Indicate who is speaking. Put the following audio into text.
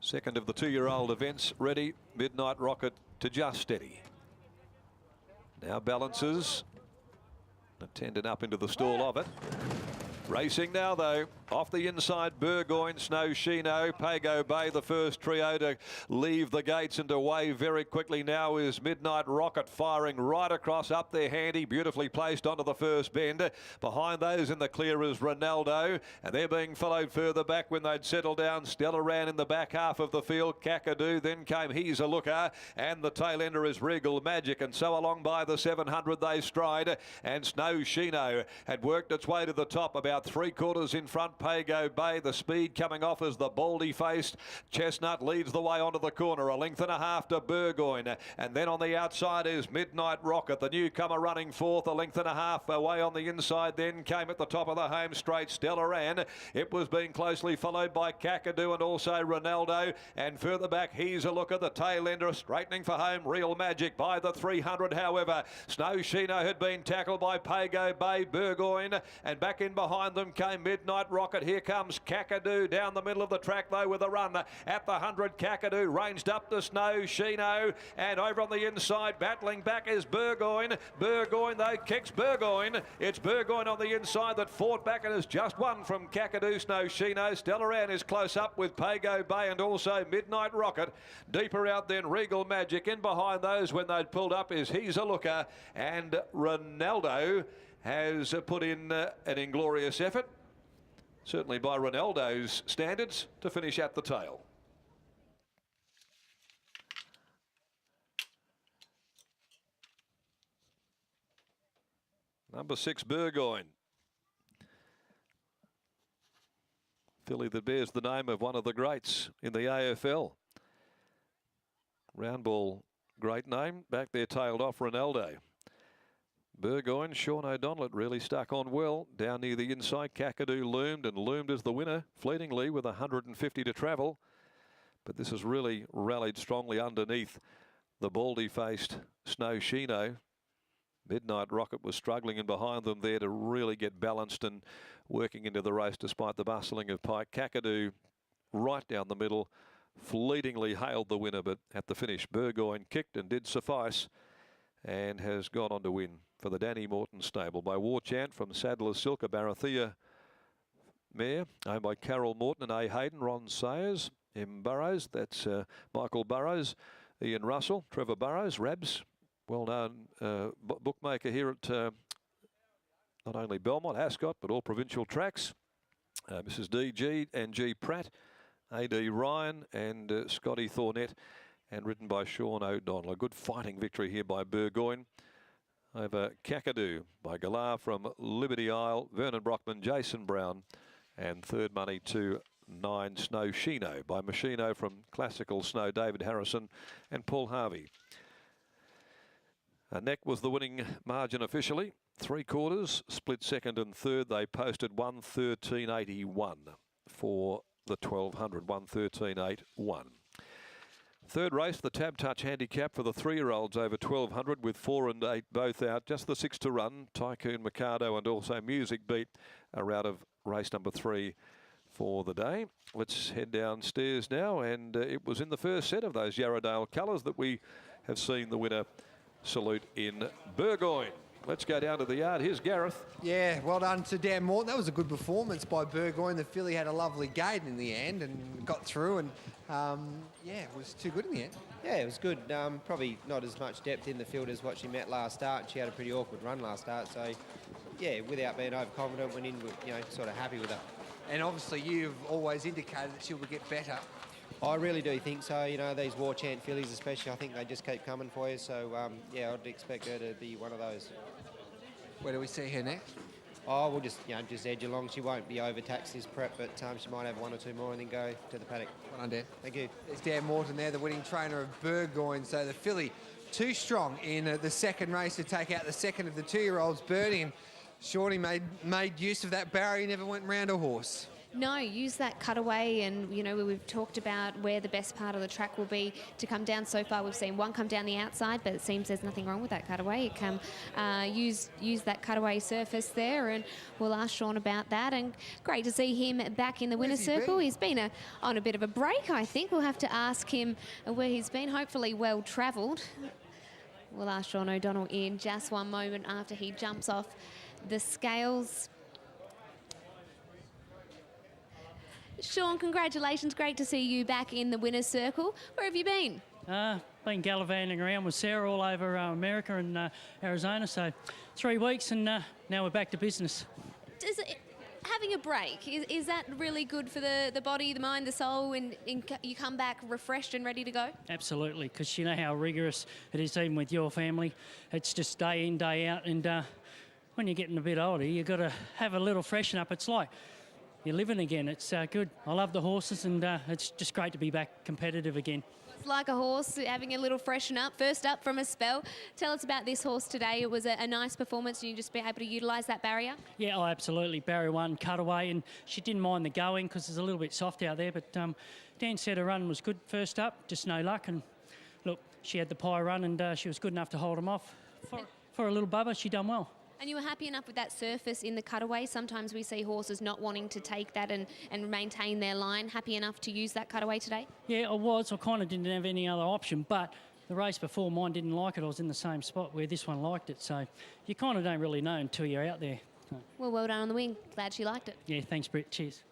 Speaker 1: Second of the 2-year-old events ready. Midnight Rocket to just steady. Now balances. Attendant up into the stall of it. Racing now, though. Off the inside, Burgoyne, Snow Shino, Pago Bay, the first trio to leave the gates and away very quickly now is Midnight Rocket, firing right across up there, handy, beautifully placed onto the first bend. Behind those in the clear is Ronaldo, and they're being followed further back when they'd settled down. Stella ran in the back half of the field. Kakadu, then came He's a Looker, and the tail ender is Regal Magic, and so along by the 700 they stride, and Snow Shino had worked its way to the top, about 3/4 in front. Pago Bay, the speed coming off as the baldy-faced Chestnut leads the way onto the corner, 1.5 lengths to Burgoyne, and then on the outside is Midnight Rocket, the newcomer running fourth, 1.5 lengths away on the inside. Then came at the top of the home straight Stella Ran. It was being closely followed by Kakadu and also Ronaldo, and further back He's a Looker, the tail ender straightening for home, Real Magic by the 300. However, Snow Shino had been tackled by Pago Bay, Burgoyne, and back in behind them came Midnight Rocket. Here comes Kakadu down the middle of the track though with a run at the 100. Kakadu ranged up to Snow Shino, and over on the inside battling back is Burgoyne. Burgoyne though kicks Burgoyne. It's Burgoyne on the inside that fought back and has just won from Kakadu. Snow Shino. Stella Ran is close up with Pago Bay and also Midnight Rocket. Deeper out then Regal Magic. In behind those when they'd pulled up is He's a Looker, and Ronaldo has put in an inglorious effort, certainly by Ronaldo's standards, to finish at the tail. Number 6, Burgoyne. Filly that bears the name of one of the greats in the AFL. Round ball, great name. Back there tailed off Ronaldo. Burgoyne, Sean O'Donnell really stuck on well. Down near the inside, Kakadu loomed as the winner, fleetingly with 150 to travel. But this has really rallied strongly underneath the baldy-faced Snow Shino. Midnight Rocket was struggling in behind them there to really get balanced and working into the race despite the bustling of Pike. Kakadu right down the middle, fleetingly hailed the winner, but at the finish, Burgoyne kicked and did suffice and has gone on to win for the Danny Morton stable by War Chant from Sadler's Silk, a Barathea mare, owned by Carol Morton and A. Hayden, Ron Sayers, M. Burrows, that's Michael Burrows, Ian Russell, Trevor Burrows, Rabs, well-known bookmaker here at not only Belmont, Ascot, but all provincial tracks. Mrs. D.G. and G. Pratt, A.D. Ryan and Scotty Thornett, and ridden by Sean O'Donnell. A good fighting victory here by Burgoyne over Kakadu by Galar from Liberty Isle, Vernon Brockman, Jason Brown, and third money to 9 Snow Shino by Machino from Classical Snow, David Harrison and Paul Harvey. Neck was the winning margin officially. 3/4, split second and third. They posted 1:13.81 for the 1200, 1:13.81. Third race, the Tab Touch handicap for the 3-year-olds over 1200 with 4 and 8 both out. Just the 6 to run. Tycoon Mikado and also Music Beat are out of race number 3 for the day. Let's head downstairs now, and it was in the first set of those Yarradale colours that we have seen the winner salute in Burgoyne. Let's go down to the yard. Here's Gareth.
Speaker 2: Yeah, well done to Dan Morton. That was a good performance by Burgoyne. The filly had a lovely gate in the end and got through, and yeah, it was too good in the end.
Speaker 3: Yeah, it was good. Probably not as much depth in the field as what she met last start. She had a pretty awkward run last start, so yeah, without being overconfident, went in, sort of happy with her.
Speaker 2: And obviously you've always indicated that she will get better.
Speaker 3: I really do think so. These War Chant fillies especially, I think they just keep coming for you. So, yeah, I'd expect her to be one of those.
Speaker 2: Where do we see her next?
Speaker 3: Oh, we'll just, just edge along. She won't be overtaxed this prep, but she might have 1 or 2 more and then go to the paddock.
Speaker 2: Well done, Dan.
Speaker 3: Thank you.
Speaker 2: There's Dan Morton there, the winning trainer of Burgoyne. So the filly too strong in the second race to take out the second of the 2-year-olds, Birdie. And Shorty made use of that barrier. He never went round a horse.
Speaker 4: No, use that cutaway, and you know we've talked about where the best part of the track will be to come down. So far we've seen one come down the outside, but it seems there's nothing wrong with that cutaway. It come use that cutaway surface there, and we'll ask Sean about that. And great to see him back in the winner's circle. He's been on a bit of a break, I think. We'll have to ask him where he's been. Hopefully well travelled. We'll ask Sean O'Donnell in just one moment after he jumps off the scales. Sean, congratulations. Great to see you back in the winner's circle. Where have you been?
Speaker 5: Been gallivanting around with Sarah all over America and Arizona, so 3 weeks, and now we're back to business.
Speaker 4: Having a break, is that really good for the body, the mind, the soul, and you come back refreshed and ready to go?
Speaker 5: Absolutely, because you know how rigorous it is, even with your family. It's just day in, day out, and when you're getting a bit older, you've got to have a little freshen up. It's like you're living again. It's good. I love the horses, and it's just great to be back competitive again.
Speaker 4: It's like a horse having a little freshen up, first up from a spell. Tell us about this horse today. It was a nice performance, and you just be able to utilise that barrier?
Speaker 5: Yeah, oh, absolutely. Barrier 1, cutaway, and she didn't mind the going because it's a little bit soft out there, but Dan said her run was good first up, just no luck, and look, she had the pie run, and she was good enough to hold him off. For a little bubba, she done well.
Speaker 4: And you were happy enough with that surface in the cutaway? Sometimes we see horses not wanting to take that and maintain their line. Happy enough to use that cutaway today?
Speaker 5: Yeah, I was. I kind of didn't have any other option, but the race before mine didn't like it. I was in the same spot where this one liked it. So you kind of don't really know until you're out there.
Speaker 4: Well done on the wing. Glad she liked it.
Speaker 5: Yeah, thanks, Britt. Cheers.